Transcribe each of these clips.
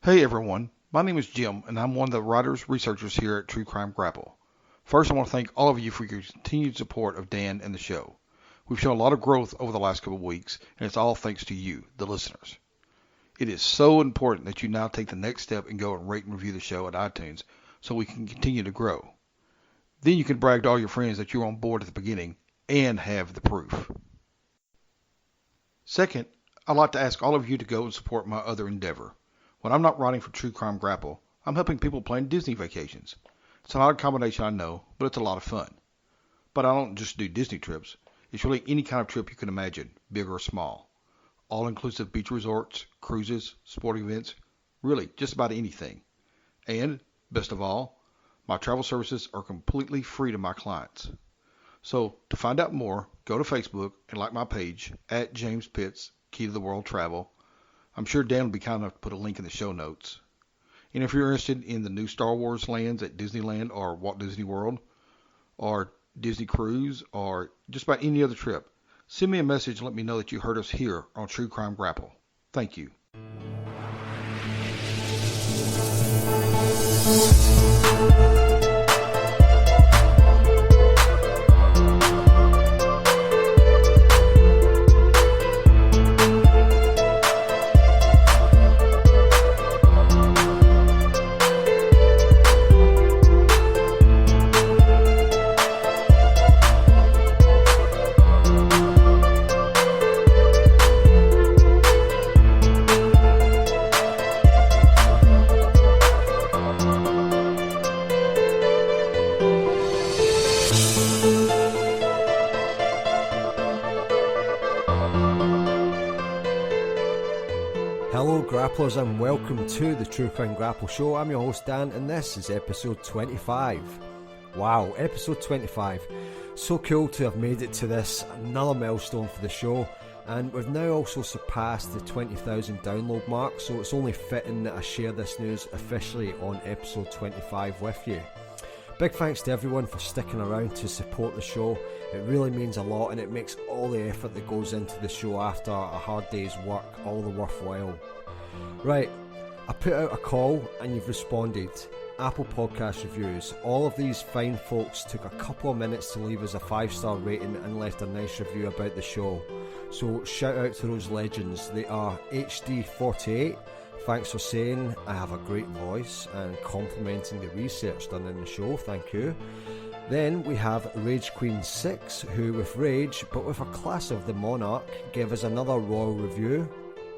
Hey everyone, my name is Jim and I'm one of the writers researchers here at True Crime Grapple. First, I want to thank all of you for your continued support of Dan and the show. We've shown a lot of growth over the last couple of weeks, and it's all thanks to you, the listeners. It is so important that you now take the next step and go and rate and review the show at iTunes so we can continue to grow. Then you can brag to all your friends that you were on board at the beginning and have the proof. Second, I'd like to ask all of you to go and support my other endeavor. When I'm not writing for True Crime Grapple, I'm helping people plan Disney vacations. It's an odd combination, I know, but it's a lot of fun. But I don't just do Disney trips. It's really any kind of trip you can imagine, big or small. All-inclusive beach resorts, cruises, sporting events, really just about anything. And, best of all, my travel services are completely free to my clients. So, to find out more, go to Facebook and like my page, at James Pitts, Key to the World Travel. I'm sure Dan will be kind enough to put a link in the show notes. And if you're interested in the new Star Wars lands at Disneyland or Walt Disney World, or Disney Cruise, or just about any other trip, send me a message and let me know that you heard us here on True Crime Grapple. Thank you. Hello grapplers and welcome to the True Crime Grapple Show. I'm your host Dan and this is episode 25. Wow, episode 25. So cool to have made it to this, another milestone for the show, and we've now also surpassed the 20,000 download mark, so it's only fitting that I share this news officially on episode 25 with you. Big thanks to everyone for sticking around to support the show. It really means a lot and it makes all the effort that goes into the show after a hard day's work all the worthwhile. Right, I put out a call and you've responded. Apple Podcast reviews. All of these fine folks took a couple of minutes to leave us a 5-star rating and left a nice review about the show. So shout out to those legends. They are HD48. Thanks for saying I have a great voice and complimenting the research done in the show, thank you. Then we have Rage Queen 6, who with Rage, but with a class of the Monarch, gave us another royal review.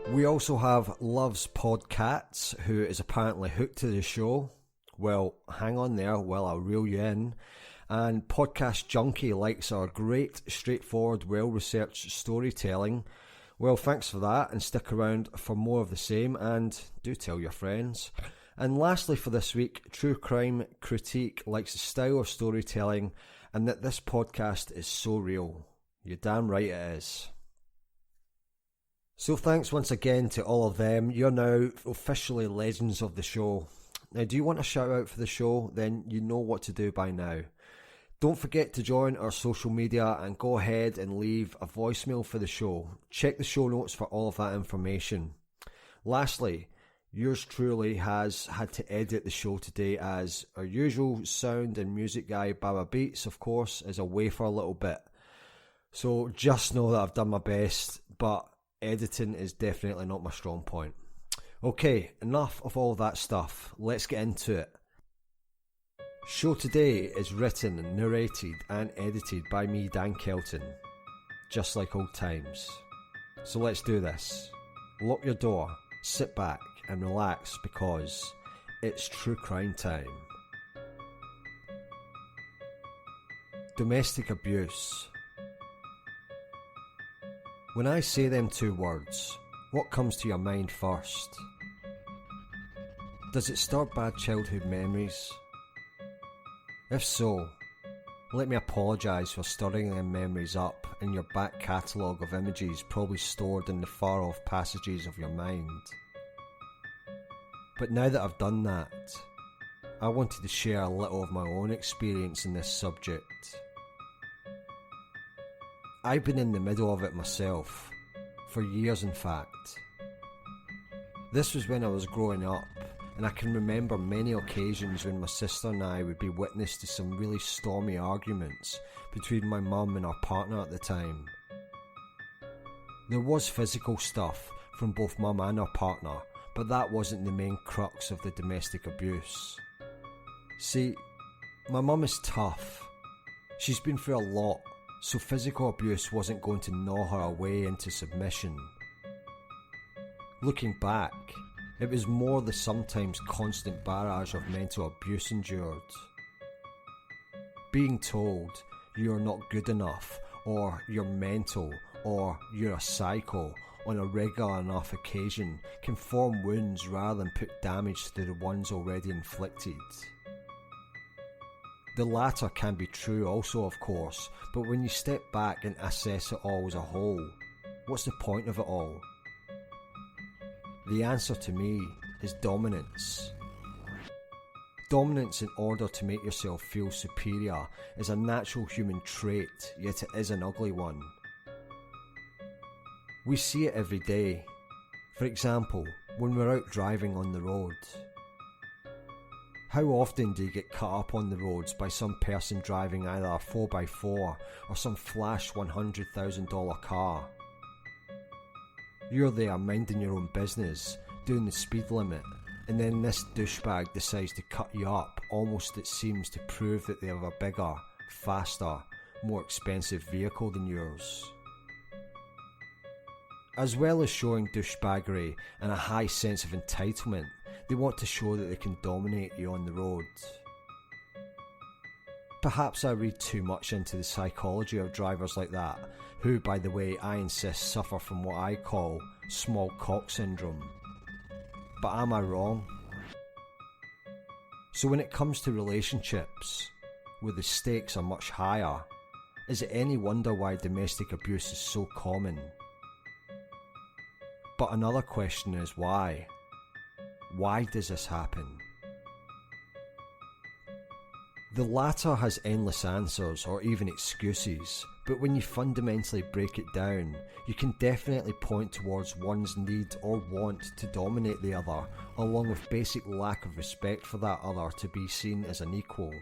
We also have Loves Podcats, who is apparently hooked to the show. Well, hang on there while I reel you in. And Podcast Junkie likes our great, straightforward, well-researched storytelling. Well, thanks for that, and stick around for more of the same, and do tell your friends. And lastly for this week, True Crime Critique likes the style of storytelling, and that this podcast is so real. You're damn right it is. So thanks once again to all of them. You're now officially legends of the show. Now, do you want a shout out for the show? Then you know what to do by now. Don't forget to join our social media and go ahead and leave a voicemail for the show. Check the show notes for all of that information. Lastly, yours truly has had to edit the show today as our usual sound and music guy, Baba Beats, of course, is away for a little bit. So just know that I've done my best, but editing is definitely not my strong point. Okay, enough of all that stuff. Let's get into it. Show today is written, narrated and edited by me, Dan Kelton, just like old times. So let's do this. Lock your door, sit back and relax because it's true crime time. Domestic abuse. When I say them two words, what comes to your mind first? Does it stir bad childhood memories? If so, let me apologise for stirring them memories up in your back catalogue of images probably stored in the far off passages of your mind. But now that I've done that, I wanted to share a little of my own experience in this subject. I've been in the middle of it myself, for years in fact. This was when I was growing up, and I can remember many occasions when my sister and I would be witness to some really stormy arguments between my mum and our partner at the time. There was physical stuff from both mum and our partner, but that wasn't the main crux of the domestic abuse. See, my mum is tough. She's been through a lot, so physical abuse wasn't going to gnaw her away into submission. Looking back, it was more the sometimes constant barrage of mental abuse endured. Being told you're not good enough, or you're mental, or you're a psycho on a regular enough occasion can form wounds rather than put damage to the ones already inflicted. The latter can be true also, of course, but when you step back and assess it all as a whole, what's the point of it all? The answer to me is dominance. Dominance in order to make yourself feel superior is a natural human trait, yet it is an ugly one. We see it every day. For example, when we're out driving on the road. How often do you get cut up on the roads by some person driving either a 4x4 or some flash $100,000 car? You're there minding your own business, doing the speed limit, and then this douchebag decides to cut you up, almost it seems to prove that they have a bigger, faster, more expensive vehicle than yours. As well as showing douchebaggery and a high sense of entitlement, they want to show that they can dominate you on the road. Perhaps I read too much into the psychology of drivers like that, who, by the way, I insist suffer from what I call small cock syndrome. But am I wrong? So when it comes to relationships, where the stakes are much higher, is it any wonder why domestic abuse is so common? But another question is why? Why does this happen? The latter has endless answers or even excuses, but when you fundamentally break it down, you can definitely point towards one's need or want to dominate the other, along with basic lack of respect for that other to be seen as an equal.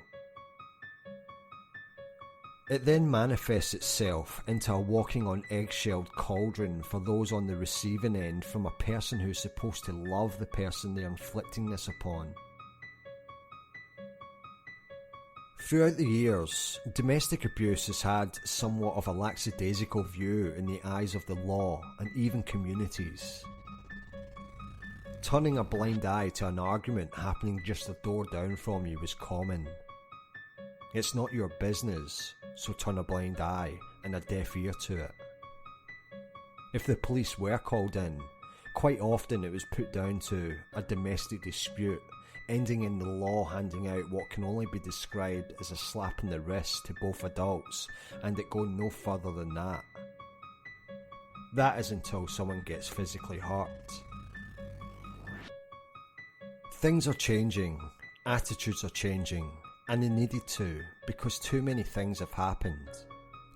It then manifests itself into a walking on egg-shelled cauldron for those on the receiving end from a person who's supposed to love the person they're inflicting this upon. Throughout the years, domestic abuse has had somewhat of a lackadaisical view in the eyes of the law and even communities. Turning a blind eye to an argument happening just a door down from you was common. It's not your business, so turn a blind eye and a deaf ear to it. If the police were called in, quite often it was put down to a domestic dispute, ending in the law handing out what can only be described as a slap in the wrist to both adults, and it going no further than that. That is until someone gets physically hurt. Things are changing, attitudes are changing, and they needed to, because too many things have happened.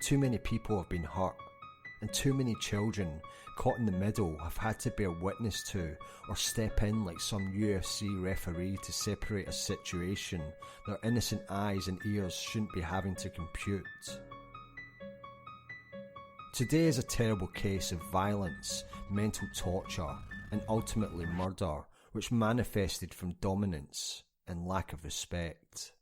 Too many people have been hurt, and too many children caught in the middle have had to bear witness to or step in like some UFC referee to separate a situation their innocent eyes and ears shouldn't be having to compute. Today is a terrible case of violence, mental torture, and ultimately murder, which manifested from dominance and lack of respect.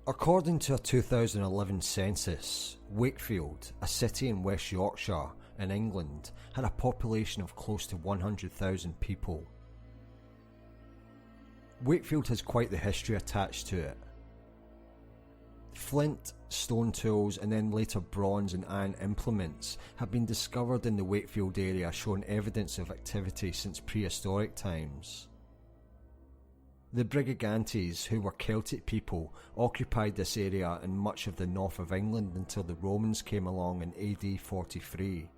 According to a 2011 census, Wakefield, a city in West Yorkshire in England, had a population of close to 100,000 people. Wakefield has quite the history attached to it. Flint, stone tools and then later bronze and iron implements have been discovered in the Wakefield area, showing evidence of activity since prehistoric times. The Brigantes, who were Celtic people, occupied this area and much of the north of England until the Romans came along in AD 43.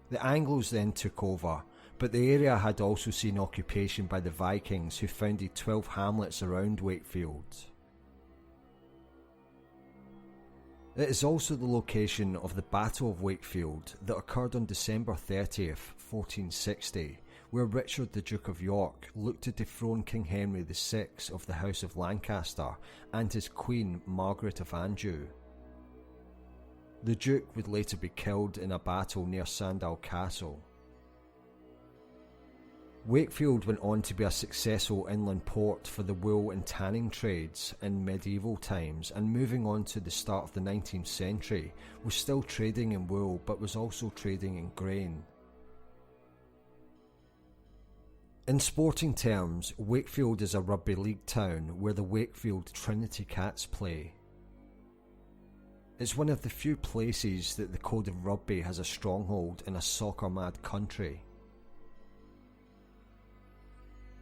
The Anglos then took over, but the area had also seen occupation by the Vikings, who founded 12 hamlets around Wakefield. It is also the location of the Battle of Wakefield that occurred on December 30th, 1460, where Richard the Duke of York looked to dethrone King Henry VI of the House of Lancaster and his Queen Margaret of Anjou. The Duke would later be killed in a battle near Sandal Castle. Wakefield went on to be a successful inland port for the wool and tanning trades in medieval times, and moving on to the start of the 19th century was still trading in wool but was also trading in grain. In sporting terms, Wakefield is a rugby league town where the Wakefield Trinity Cats play. It's one of the few places that the code of rugby has a stronghold in a soccer-mad country.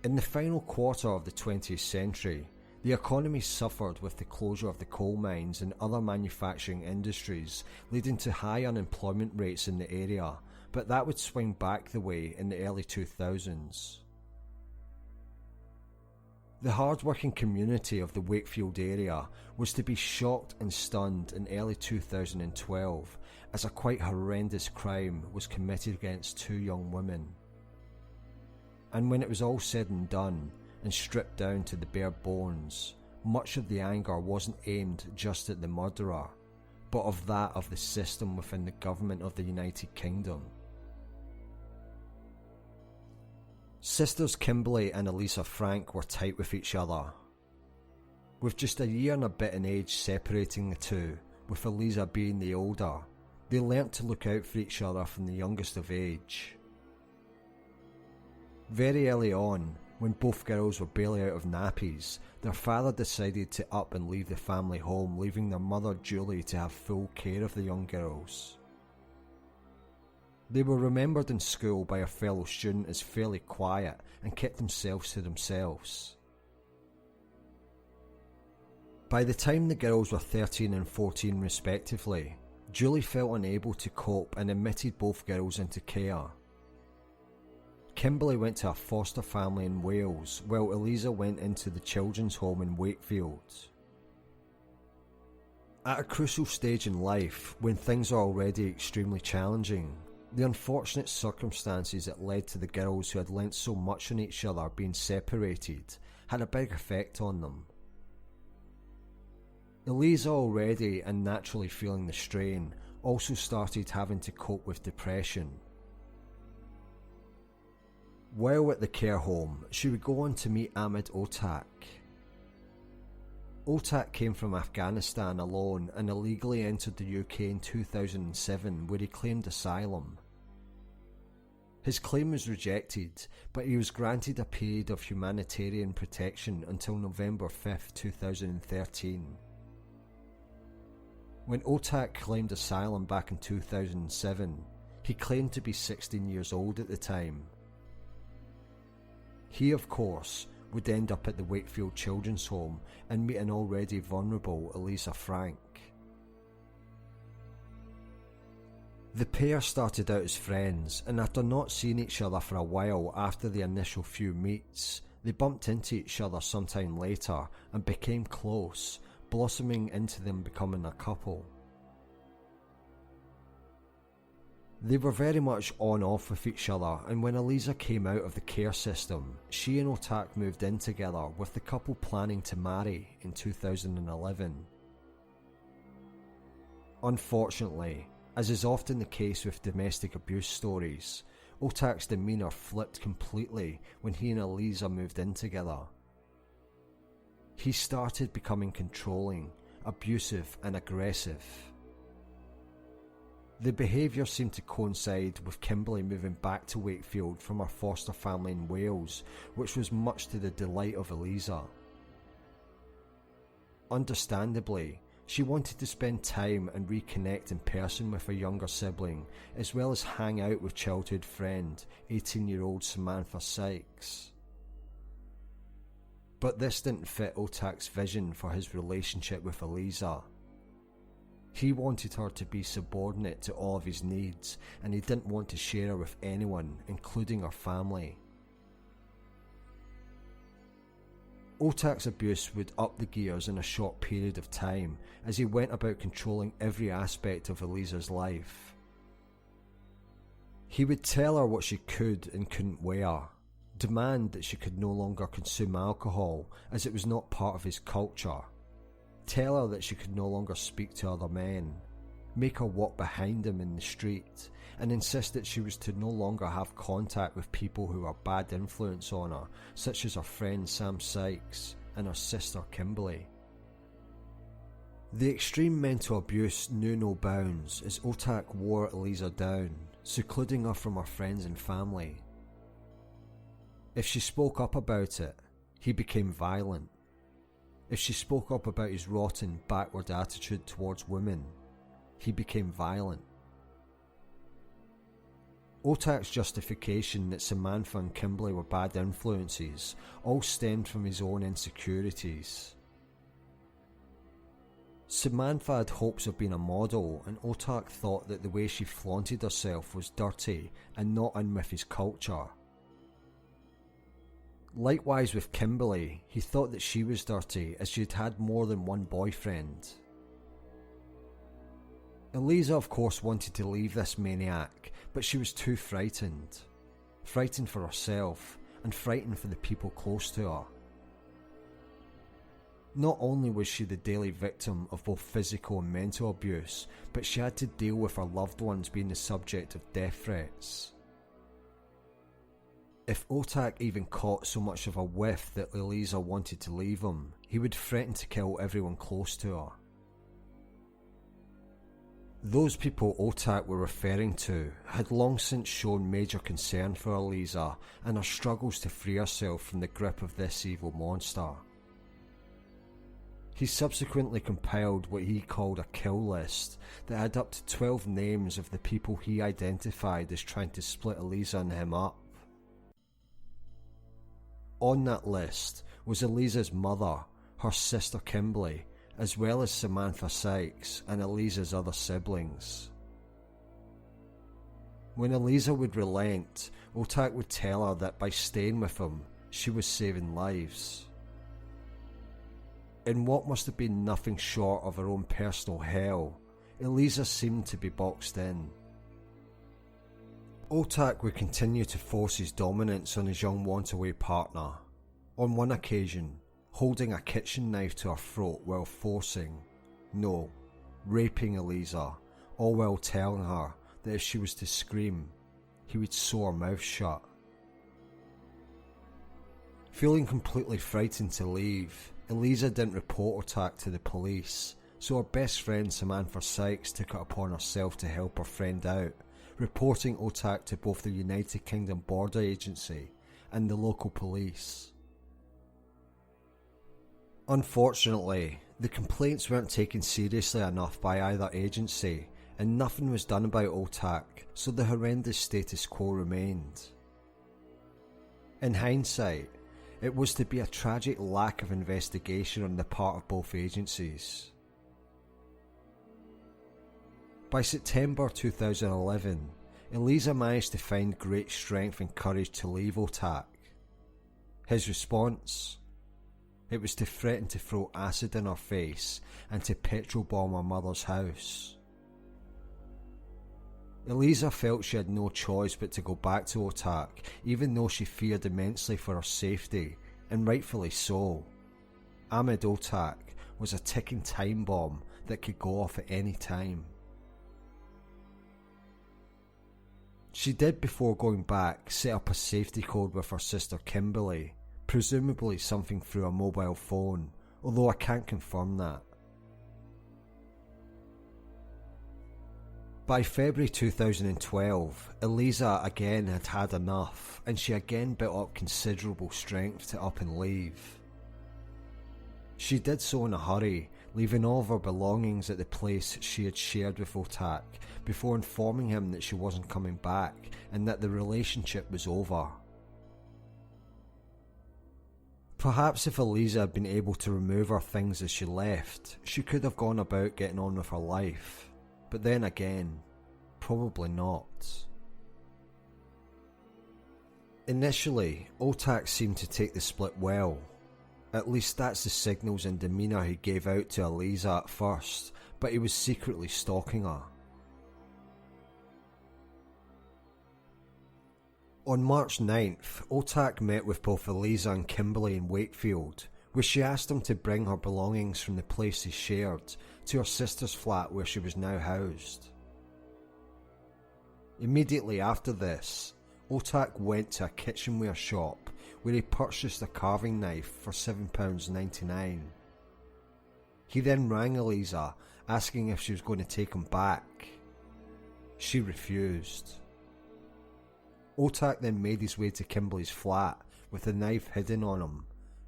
In the final quarter of the 20th century, the economy suffered with the closure of the coal mines and other manufacturing industries, leading to high unemployment rates in the area, but that would swing back the way in the early 2000s. The hard-working community of the Wakefield area was to be shocked and stunned in early 2012 as a quite horrendous crime was committed against 2 young women. And when it was all said and done and stripped down to the bare bones, much of the anger wasn't aimed just at the murderer, but of that of the system within the government of the United Kingdom. Sisters Kimberly and Elisa Frank were tight with each other. With just a year and a bit in age separating the two, with Elisa being the older, they learnt to look out for each other from the youngest of age. Very early on, when both girls were barely out of nappies, their father decided to up and leave the family home, leaving their mother Julie to have full care of the young girls. They were remembered in school by a fellow student as fairly quiet and kept themselves to themselves. By the time the girls were 13 and 14 respectively, Julie felt unable to cope and admitted both girls into care. Kimberly went to a foster family in Wales, while Elisa went into the children's home in Wakefield. At a crucial stage in life, when things are already extremely challenging, the unfortunate circumstances that led to the girls who had lent so much on each other being separated had a big effect on them. Elisa, already and naturally feeling the strain, also started having to cope with depression. While at the care home, she would go on to meet Ahmad Otak. Otak came from Afghanistan alone and illegally entered the UK in 2007, where he claimed asylum. His claim was rejected, but he was granted a period of humanitarian protection until November 5, 2013. When Otak claimed asylum back in 2007, he claimed to be 16 years old at the time. He, of course, would end up at the Wakefield Children's Home and meet an already vulnerable Elisa Frank. The pair started out as friends, and after not seeing each other for a while after the initial few meets, they bumped into each other sometime later and became close, blossoming into them becoming a couple. They were very much on-off with each other, and when Elisa came out of the care system, she and Otak moved in together, with the couple planning to marry in 2011. Unfortunately, as is often the case with domestic abuse stories, Otak's demeanour flipped completely when he and Elisa moved in together. He started becoming controlling, abusive and aggressive. The behaviour seemed to coincide with Kimberly moving back to Wakefield from her foster family in Wales, which was much to the delight of Elisa. Understandably, she wanted to spend time and reconnect in person with her younger sibling, as well as hang out with childhood friend, 18-year-old Samantha Sykes. But this didn't fit Otak's vision for his relationship with Elisa. He wanted her to be subordinate to all of his needs, and he didn't want to share her with anyone, including her family. Otak's abuse would up the gears in a short period of time as he went about controlling every aspect of Elisa's life. He would tell her what she could and couldn't wear, demand that she could no longer consume alcohol as it was not part of his culture, tell her that she could no longer speak to other men, make her walk behind him in the street, and insist that she was to no longer have contact with people who were bad influence on her, such as her friend Sam Sykes and her sister Kimberly. The extreme mental abuse knew no bounds as Otak wore Elisa down, secluding her from her friends and family. If she spoke up about it, he became violent. If she spoke up about his rotten, backward attitude towards women, he became violent. Otak's justification that Samantha and Kimberly were bad influences all stemmed from his own insecurities. Samantha had hopes of being a model, and Otak thought that the way she flaunted herself was dirty and not in with his culture. Likewise with Kimberly, he thought that she was dirty as she had had more than one boyfriend. Elisa of course wanted to leave this maniac, but she was too frightened. Frightened for herself, and frightened for the people close to her. Not only was she the daily victim of both physical and mental abuse, but she had to deal with her loved ones being the subject of death threats. If Otak even caught so much of a whiff that Elisa wanted to leave him, he would threaten to kill everyone close to her. Those people Otak were referring to had long since shown major concern for Elisa and her struggles to free herself from the grip of this evil monster. He subsequently compiled what he called a kill list that had up to 12 names of the people he identified as trying to split Elisa and him up. On that list was Elisa's mother, her sister Kimberly, as well as Samantha Sykes and Elisa's other siblings. When Elisa would relent, Otak would tell her that by staying with him, she was saving lives. In what must have been nothing short of her own personal hell, Elisa seemed to be boxed in. Otak would continue to force his dominance on his young want-away partner, on one occasion holding a kitchen knife to her throat while forcing, no, raping Elisa, all while telling her that if she was to scream, he would sew her mouth shut. Feeling completely frightened to leave, Elisa didn't report Otak to the police, so her best friend Samantha Sykes took it upon herself to help her friend out, reporting Otak to both the United Kingdom Border Agency and the local police. Unfortunately, the complaints weren't taken seriously enough by either agency, and nothing was done about Otak, so the horrendous status quo remained. In hindsight, it was to be a tragic lack of investigation on the part of both agencies. By September 2011, Elisa managed to find great strength and courage to leave Otak. His response? It was to threaten to throw acid in her face and to petrol bomb her mother's house. Elisa felt she had no choice but to go back to Otak, even though she feared immensely for her safety, and rightfully so. Ahmad Otak was a ticking time bomb that could go off at any time. She did, before going back, set up a safety code with her sister Kimberly, presumably something through a mobile phone, although I can't confirm that. By February 2012, Elisa again had had enough, and she again built up considerable strength to up and leave. She did so in a hurry, leaving all of her belongings at the place she had shared with Otak before informing him that she wasn't coming back and that the relationship was over. Perhaps if Elisa had been able to remove her things as she left, she could have gone about getting on with her life. But then again, probably not. Initially, Otak seemed to take the split well. At least that's the signals and demeanour he gave out to Elisa at first, but he was secretly stalking her. On March 9th, Otak met with both Elisa and Kimberly in Wakefield, where she asked him to bring her belongings from the place they shared to her sister's flat where she was now housed. Immediately after this, Otak went to a kitchenware shop where he purchased a carving knife for £7.99. He then rang Elisa, asking if she was going to take him back. She refused. Otak then made his way to Kimberly's flat with the knife hidden on him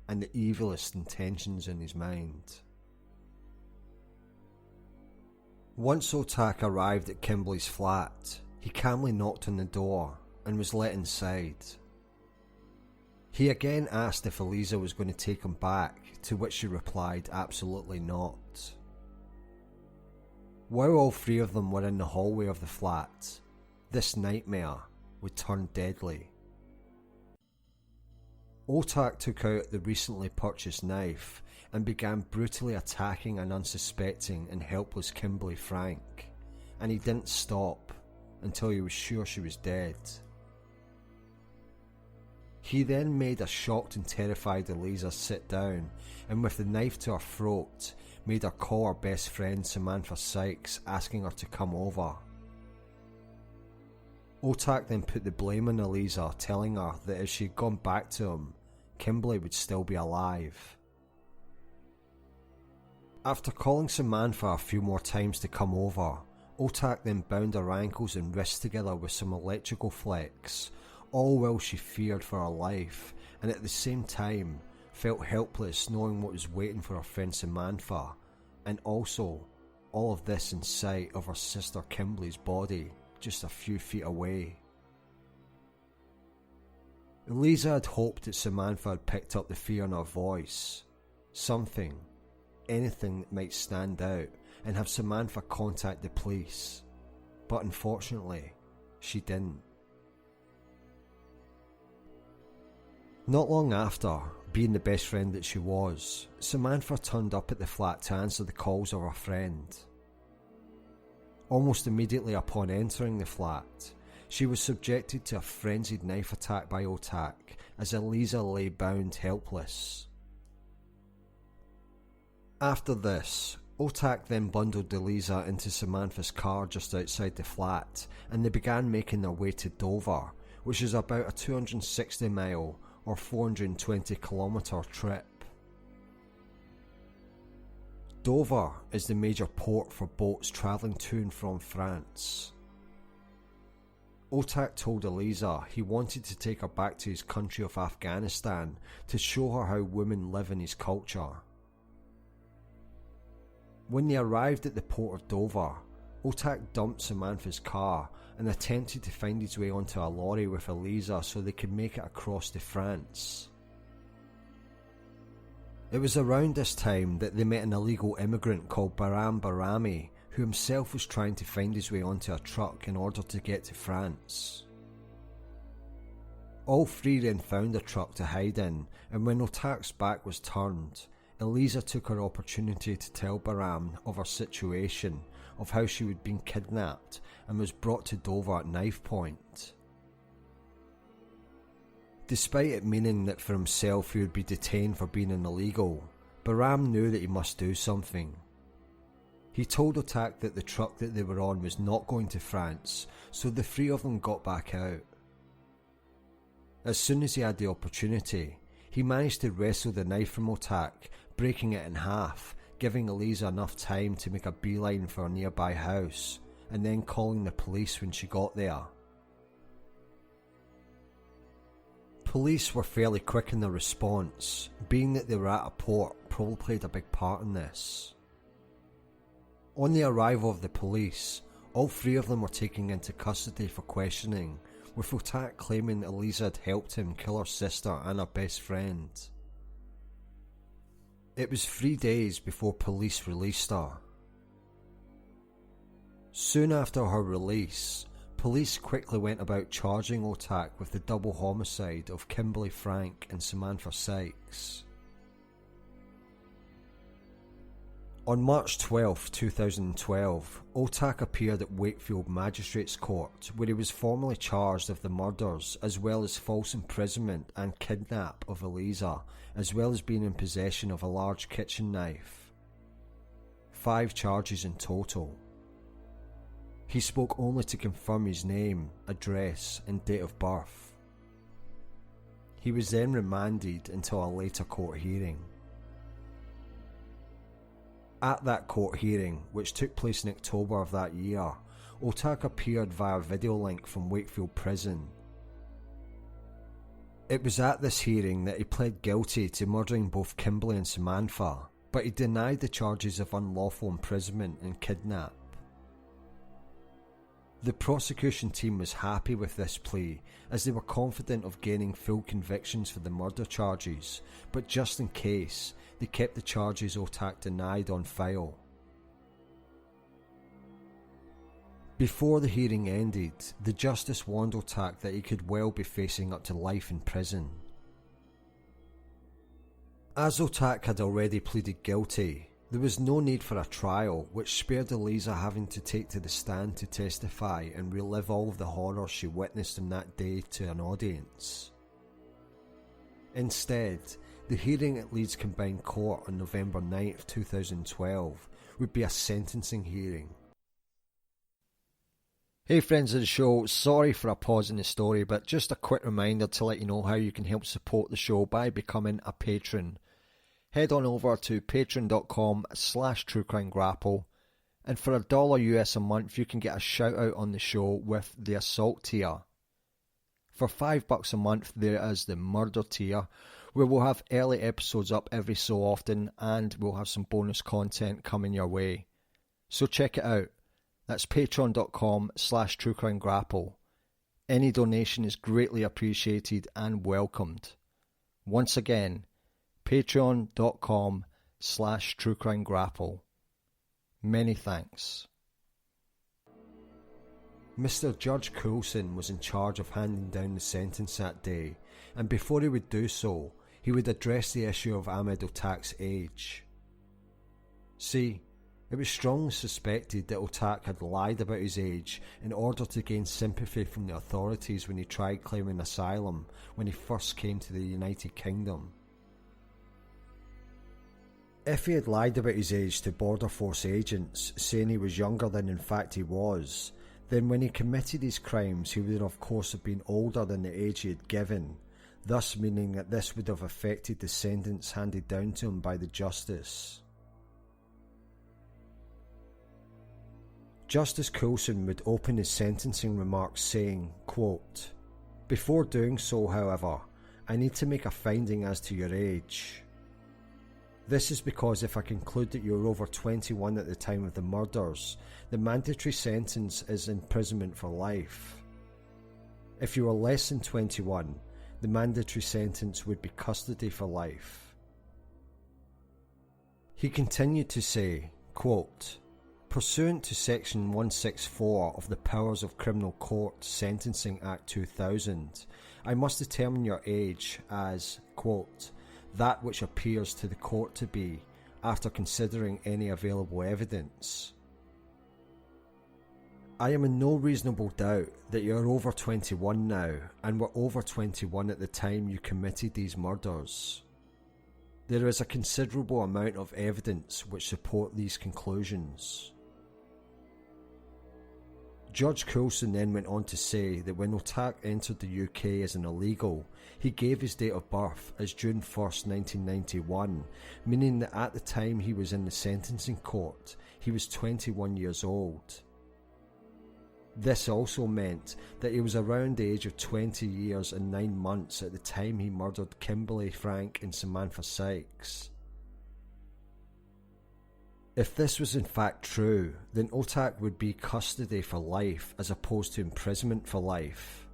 and the evilest intentions in his mind. Once Otak arrived at Kimberly's flat, he calmly knocked on the door and was let inside. He again asked if Elisa was going to take him back, to which she replied absolutely not. While all three of them were in the hallway of the flat, this nightmare would turn deadly. Otak took out the recently purchased knife and began brutally attacking an unsuspecting and helpless Kimberly Frank, and he didn't stop until he was sure she was dead. He then made a shocked and terrified Elisa sit down and with the knife to her throat made her call her best friend Samantha Sykes, asking her to come over. Otak then put the blame on Elisa, telling her that if she had gone back to him, Kimberly would still be alive. After calling Samantha a few more times to come over, Otak then bound her ankles and wrists together with some electrical flex, all while she feared for her life and at the same time felt helpless knowing what was waiting for her friend Samantha, and also all of this in sight of her sister Kimberly's body just a few feet away. Elisa had hoped that Samantha had picked up the fear in her voice, anything that might stand out, and have Samantha contact the police, but unfortunately she didn't. Not long after, being the best friend that she was, Samantha turned up at the flat to answer the calls of her friend. Almost immediately upon entering the flat, she was subjected to a frenzied knife attack by Otak as Elisa lay bound helpless. After this, Otak then bundled Elisa into Samantha's car just outside the flat and they began making their way to Dover, which is about a 260 mile or 420 kilometre trip. Dover is the major port for boats travelling to and from France. Otak told Elisa he wanted to take her back to his country of Afghanistan to show her how women live in his culture. When they arrived at the port of Dover, Otak dumped Samantha's car and attempted to find his way onto a lorry with Elisa so they could make it across to France. It was around this time that they met an illegal immigrant called Bahram Barami, who himself was trying to find his way onto a truck in order to get to France. All three then found a truck to hide in, and when Otak's back was turned, Elisa took her opportunity to tell Bahram of her situation, of how she had been kidnapped and was brought to Dover at knife point. Despite it meaning that for himself he would be detained for being an illegal, Bahram knew that he must do something. He told Otak that the truck that they were on was not going to France, so the three of them got back out. As soon as he had the opportunity, he managed to wrestle the knife from Otak, breaking it in half, giving Elisa enough time to make a beeline for a nearby house, and then calling the police when she got there. Police were fairly quick in their response, being that they were at a port probably played a big part in this. On the arrival of the police, all three of them were taken into custody for questioning, with Otak claiming Elisa had helped him kill her sister and her best friend. It was 3 days before police released her. Soon after her release, police quickly went about charging Otak with the double homicide of Elisa Frank and Samantha Sykes. On March 12, 2012, Otak appeared at Wakefield Magistrates Court, where he was formally charged of the murders as well as false imprisonment and kidnap of Elisa, as well as being in possession of a large kitchen knife. 5 charges in total. He spoke only to confirm his name, address and date of birth. He was then remanded until a later court hearing. At that court hearing, which took place in October of that year, Otak appeared via video link from Wakefield Prison. It was at this hearing that he pled guilty to murdering both Kimberly and Samantha, but he denied the charges of unlawful imprisonment and kidnap. The prosecution team was happy with this plea, as they were confident of gaining full convictions for the murder charges, but just in case, they kept the charges Otak denied on file. Before the hearing ended, the justice warned Otak that he could well be facing up to life in prison. As Otak had already pleaded guilty, there was no need for a trial, which spared Elisa having to take to the stand to testify and relive all of the horrors she witnessed on that day to an audience. Instead, the hearing at Leeds Combined Court on November 9th, 2012 would be a sentencing hearing. Hey friends of the show, sorry for a pause in the story, but just a quick reminder to let you know how you can help support the show by becoming a patron. Head on over to patreon.com/truecrimegrapple, and for $1 US a month you can get a shout out on the show with the assault tier. For $5 a month there is the murder tier, where we'll have early episodes up every so often and we'll have some bonus content coming your way. So check it out. That's patreon.com/truecrimegrapple. Any donation is greatly appreciated and welcomed. Once again, patreon.com/truecrimegrapple. Many thanks. Mr. Judge Coulson was in charge of handing down the sentence that day, and before he would do so, he would address the issue of Ahmad Otak's age. See, it was strongly suspected that Otak had lied about his age in order to gain sympathy from the authorities when he tried claiming asylum when he first came to the United Kingdom. If he had lied about his age to Border Force agents, saying he was younger than in fact he was, then when he committed his crimes he would of course have been older than the age he had given, thus meaning that this would have affected the sentence handed down to him by the justice. Justice Coulson would open his sentencing remarks saying, quote, "Before doing so, however, I need to make a finding as to your age. This is because if I conclude that you were over 21 at the time of the murders, the mandatory sentence is imprisonment for life. If you were less than 21, the mandatory sentence would be custody for life." He continued to say, quote, "Pursuant to Section 164 of the Powers of Criminal Court Sentencing Act 2000, I must determine your age as, quote, that which appears to the court to be, after considering any available evidence. I am in no reasonable doubt that you are over 21 now, and were over 21 at the time you committed these murders. There is a considerable amount of evidence which support these conclusions." Judge Coulson then went on to say that when Otak entered the UK as an illegal, he gave his date of birth as June 1st, 1991, meaning that at the time he was in the sentencing court, he was 21 years old. This also meant that he was around the age of 20 years and 9 months at the time he murdered Kimberly Frank and Samantha Sykes. If this was in fact true, then Otak would be custody for life as opposed to imprisonment for life.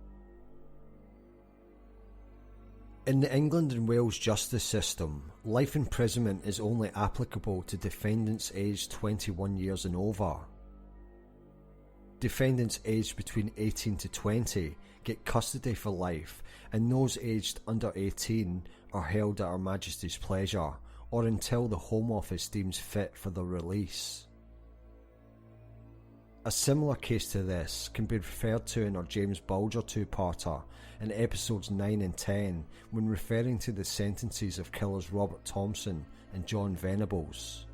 In the England and Wales justice system, life imprisonment is only applicable to defendants aged 21 years and over. Defendants aged between 18 to 20 get custody for life, and those aged under 18 are held at Her Majesty's pleasure, or until the Home Office deems fit for their release. A similar case to this can be referred to in our James Bulger two-parter in episodes 9 and 10 when referring to the sentences of killers Robert Thompson and John Venables.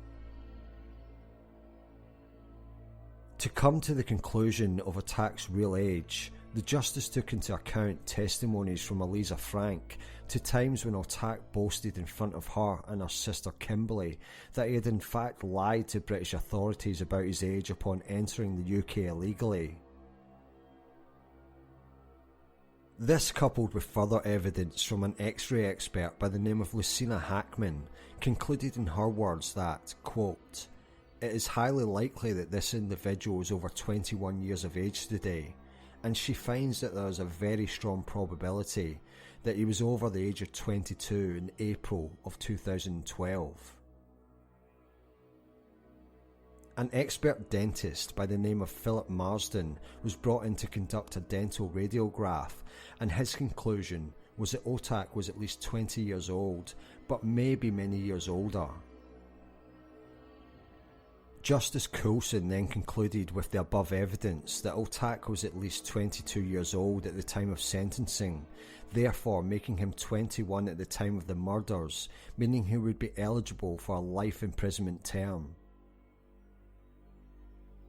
To come to the conclusion of Otak's real age, the Justice took into account testimonies from Elisa Frank to times when Otak boasted in front of her and her sister Kimberly that he had in fact lied to British authorities about his age upon entering the UK illegally. This, coupled with further evidence from an X-ray expert by the name of Lucina Hackman, concluded in her words that, quote, "It is highly likely that this individual is over 21 years of age today, and she finds that there is a very strong probability that he was over the age of 22 in April of 2012. An expert dentist by the name of Philip Marsden was brought in to conduct a dental radiograph, and his conclusion was that Otak was at least 20 years old, but maybe many years older. Justice Coulson then concluded with the above evidence that Otak was at least 22 years old at the time of sentencing, therefore making him 21 at the time of the murders, meaning he would be eligible for a life imprisonment term.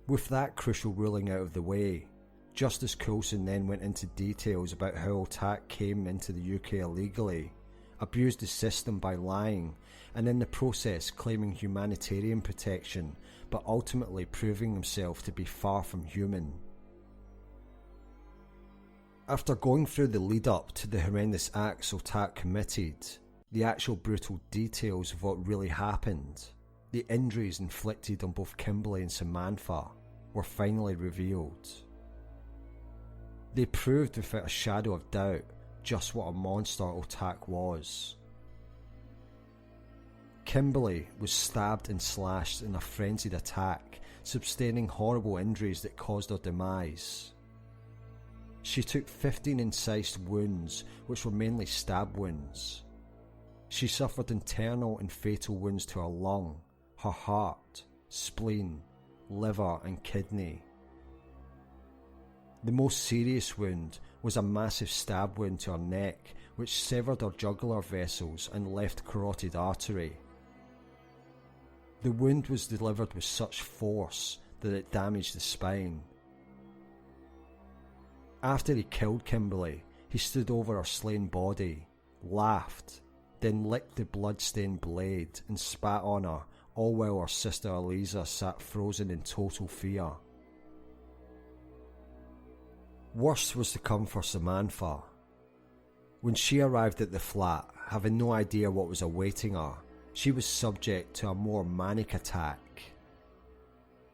With that crucial ruling out of the way, Justice Coulson then went into details about how Otak came into the UK illegally, abused the system by lying, and in the process claiming humanitarian protection, but ultimately proving himself to be far from human. After going through the lead up to the horrendous acts Otak committed, the actual brutal details of what really happened, the injuries inflicted on both Kimberly and Samantha, were finally revealed. They proved without a shadow of doubt just what a monster Otak was. Kimberly was stabbed and slashed in a frenzied attack, sustaining horrible injuries that caused her demise. She took 15 incised wounds, which were mainly stab wounds. She suffered internal and fatal wounds to her lung, her heart, spleen, liver and kidney. The most serious wound was a massive stab wound to her neck, which severed her jugular vessels and left carotid artery. The wound was delivered with such force that it damaged the spine. After he killed Kimberly, he stood over her slain body, laughed, then licked the blood-stained blade and spat on her, all while her sister Elisa sat frozen in total fear. Worse was to come for Samantha. When she arrived at the flat, having no idea what was awaiting her, she was subject to a more manic attack.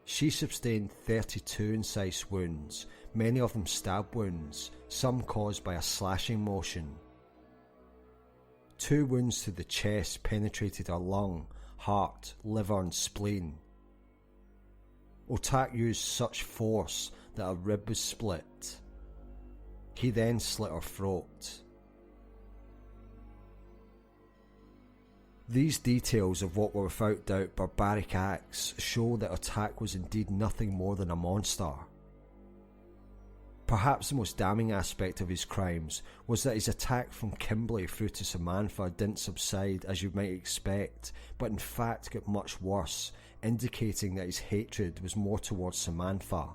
She sustained 32 incised wounds, many of them stab wounds, some caused by a slashing motion. 2 wounds to the chest penetrated her lung, heart, liver and spleen. Otak used such force that a rib was split. He then slit her throat. These details of what were without doubt barbaric acts show that Otak was indeed nothing more than a monster. Perhaps the most damning aspect of his crimes was that his attack from Kimberly through to Samantha didn't subside as you might expect, but in fact got much worse, indicating that his hatred was more towards Samantha.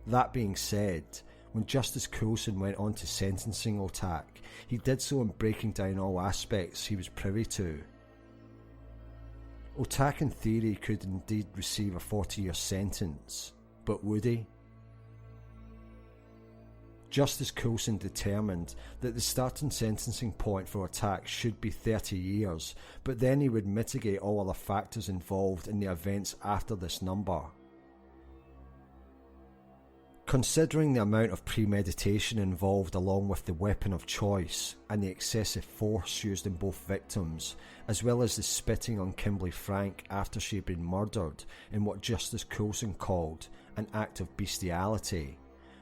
That being said, when Justice Coulson went on to sentencing Otak, he did so in breaking down all aspects he was privy to. Otak in theory could indeed receive a 40-year sentence. but would he? Justice Coulson determined that the starting sentencing point for Otak should be 30 years, but then he would mitigate all other factors involved in the events after this number. Considering the amount of premeditation involved along with the weapon of choice and the excessive force used in both victims, as well as the spitting on Kimberly Frank after she had been murdered in what Justice Coulson called an act of bestiality,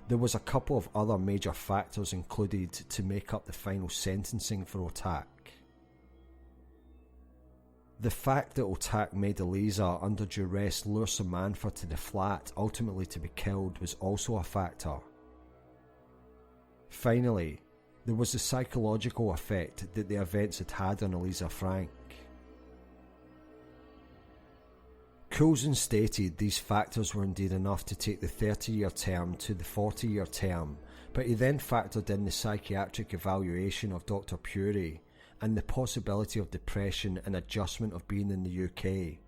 there was a couple of other major factors included to make up the final sentencing for Otak. The fact that Otak made Elisa under duress lure Samantha to the flat ultimately to be killed was also a factor. Finally, there was the psychological effect that the events had had on Elisa Frank. Coulson stated these factors were indeed enough to take the 30-year term to the 40-year term, but he then factored in the psychiatric evaluation of Dr. Puri and the possibility of depression and adjustment of being in the UK.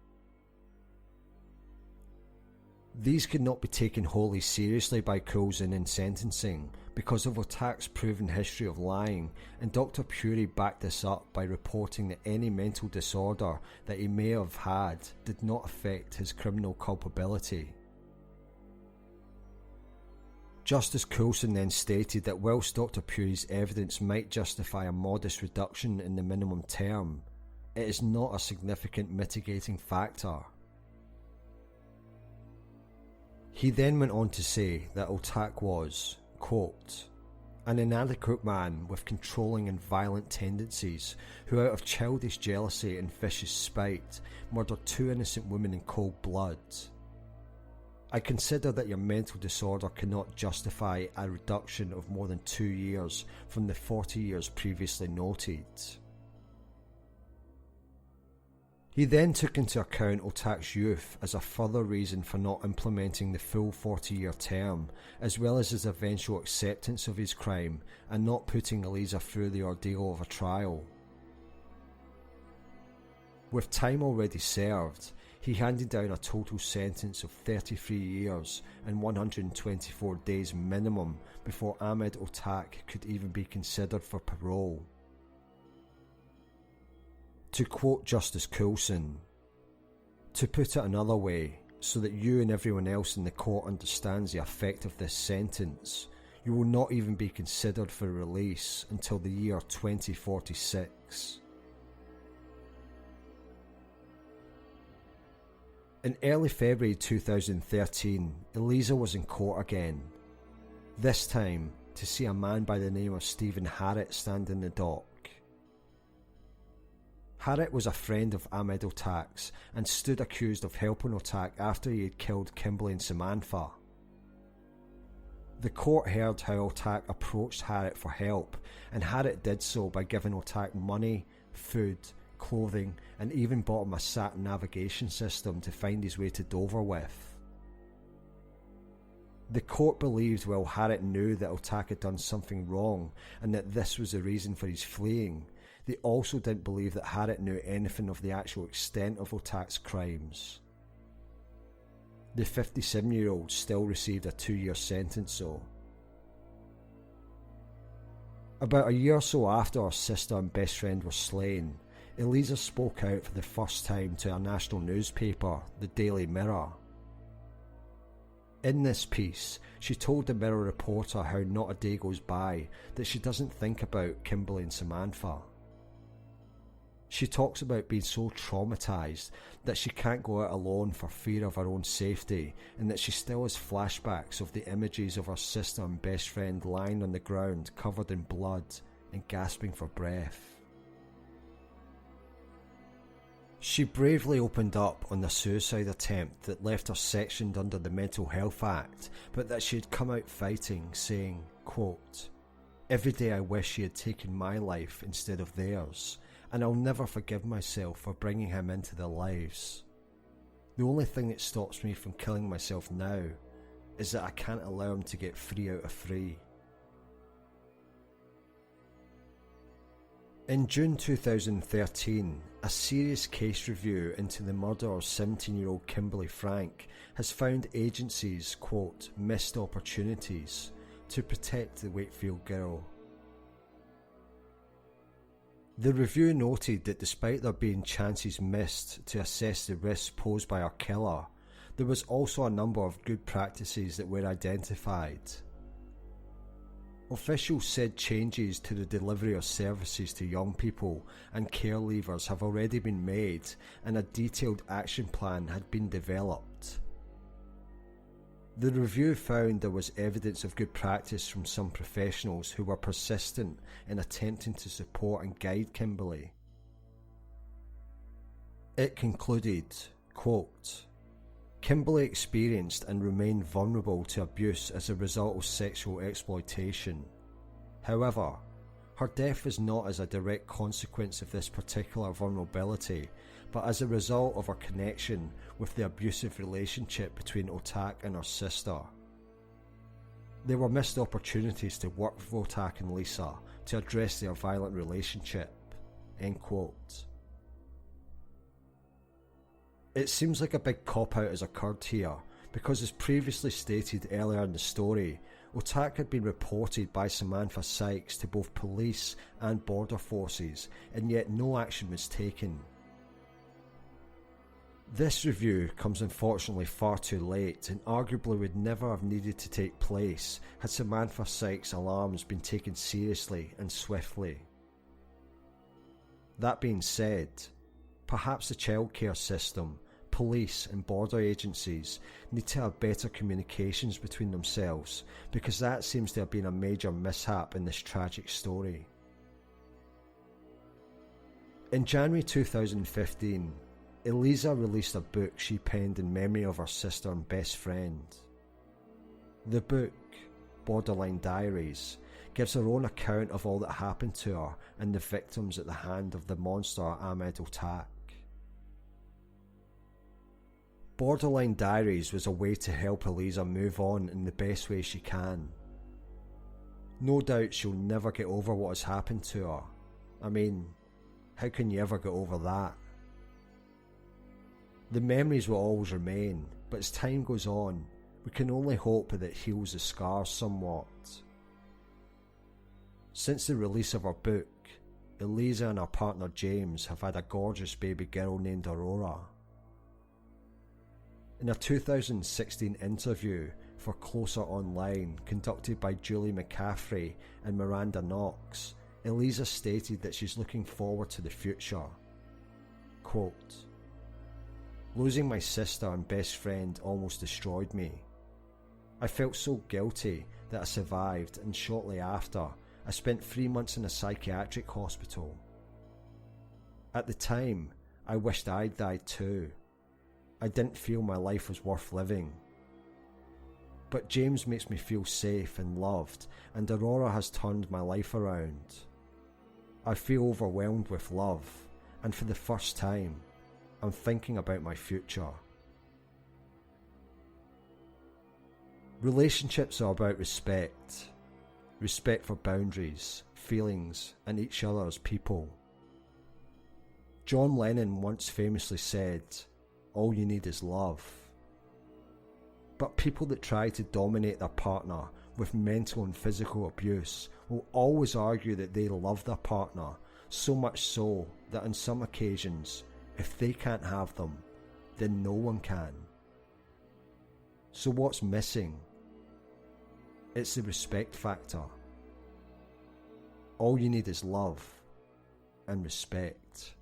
These could not be taken wholly seriously by Coulson in sentencing because of Otak's proven history of lying, and Dr. Puri backed this up by reporting that any mental disorder that he may have had did not affect his criminal culpability. Justice Coulson then stated that whilst Dr. Puri's evidence might justify a modest reduction in the minimum term, it is not a significant mitigating factor. He then went on to say that Otak was, quote, an inadequate man with controlling and violent tendencies who out of childish jealousy and vicious spite murdered 2 innocent women in cold blood. I consider that your mental disorder cannot justify a reduction of more than 2 years from the 40 years previously noted. He then took into account Otak's youth as a further reason for not implementing the full 40-year term, as well as his eventual acceptance of his crime and not putting Elisa through the ordeal of a trial. With time already served, he handed down a total sentence of 33 years and 124 days minimum before Ahmad Otak could even be considered for parole. To quote Justice Coulson, to put it another way, so that you and everyone else in the court understands the effect of this sentence, you will not even be considered for release until the year 2046. In early February 2013, Elisa was in court again, this time to see a man by the name of Stephen Harriott stand in the dock. Harriott was a friend of Ahmad Otak's and stood accused of helping Otak after he had killed Kimberly and Samantha. The court heard how Otak approached Harriott for help, and Harriott did so by giving Otak money, food, clothing, and even bought him a sat navigation system to find his way to Dover with. The court believed while Harriott knew that Otak had done something wrong and that this was the reason for his fleeing, they also didn't believe that Harriott knew anything of the actual extent of Otak's crimes. The 57-year-old still received a 2-year sentence though. About a year or so after her sister and best friend were slain, Elisa spoke out for the first time to a national newspaper, the Daily Mirror. In this piece, she told the Mirror reporter how not a day goes by that she doesn't think about Kimberly and Samantha. She talks about being so traumatised that she can't go out alone for fear of her own safety, and that she still has flashbacks of the images of her sister and best friend lying on the ground covered in blood and gasping for breath. She bravely opened up on the suicide attempt that left her sectioned under the Mental Health Act, but that she had come out fighting, saying, quote, "Every day I wish she had taken my life instead of theirs, and I'll never forgive myself for bringing him into their lives. The only thing that stops me from killing myself now is that I can't allow him to get 3 out of 3. In June 2013, a serious case review into the murder of 17-year-old Kimberly Frank has found agencies, quote, missed opportunities to protect the Wakefield girl. The review noted that despite there being chances missed to assess the risks posed by our killer, there was also a number of good practices that were identified. Officials said changes to the delivery of services to young people and care leavers have already been made, and a detailed action plan had been developed. The review found there was evidence of good practice from some professionals who were persistent in attempting to support and guide Kimberly. It concluded, quote, Kimberly experienced and remained vulnerable to abuse as a result of sexual exploitation. However, her death is not as a direct consequence of this particular vulnerability, but as a result of her connection with the abusive relationship between Otak and her sister. There were missed opportunities to work with Otak and Lisa to address their violent relationship. End quote. It seems like a big cop-out has occurred here, because as previously stated earlier in the story, Otak had been reported by Samantha Sykes to both police and border forces, and yet no action was taken. This review comes unfortunately far too late, and arguably would never have needed to take place had Samantha Sykes' alarms been taken seriously and swiftly. That being said, perhaps the childcare system, police and border agencies need to have better communications between themselves, because that seems to have been a major mishap in this tragic story. In January 2015, Elisa released a book she penned in memory of her sister and best friend. The book, Borderline Diaries, gives her own account of all that happened to her and the victims at the hand of the monster Ahmad Otak. Borderline Diaries was a way to help Elisa move on in the best way she can. No doubt she'll never get over what has happened to her. I mean, how can you ever get over that? The memories will always remain, but as time goes on, we can only hope that it heals the scars somewhat. Since the release of her book, Elisa and her partner James have had a gorgeous baby girl named Aurora. In a 2016 interview for Closer Online, conducted by Julie McCaffrey and Miranda Knox, Elisa stated that she's looking forward to the future. Quote, losing my sister and best friend almost destroyed me. I felt so guilty that I survived, and shortly after, I spent 3 months in a psychiatric hospital. At the time, I wished I'd died too. I didn't feel my life was worth living. But James makes me feel safe and loved, and Aurora has turned my life around. I feel overwhelmed with love, and for the first time, I'm thinking about my future. Relationships are about respect. Respect for boundaries, feelings, and each other as people. John Lennon once famously said, "All you need is love." But people that try to dominate their partner with mental and physical abuse will always argue that they love their partner, so much so that on some occasions, if they can't have them, then no one can. So what's missing? It's the respect factor. All you need is love and respect.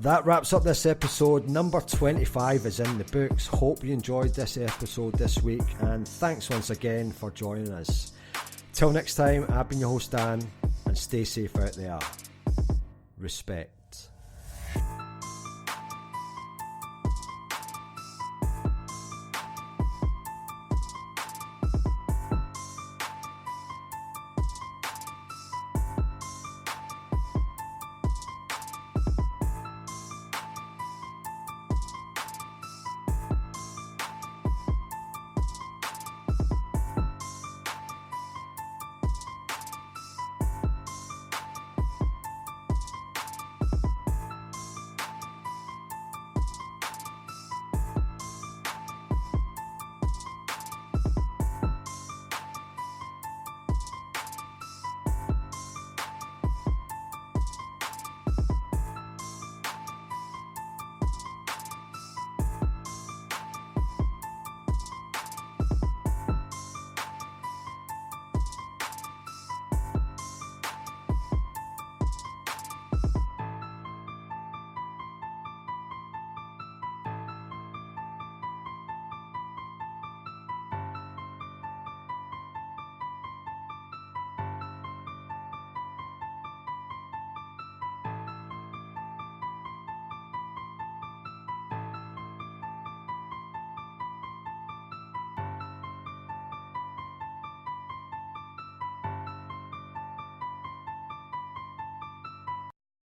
That wraps up this episode. Number 25 is in the books. Hope you enjoyed this episode this week, and thanks once again for joining us. Till next time, I've been your host Dan, and stay safe out there. Respect.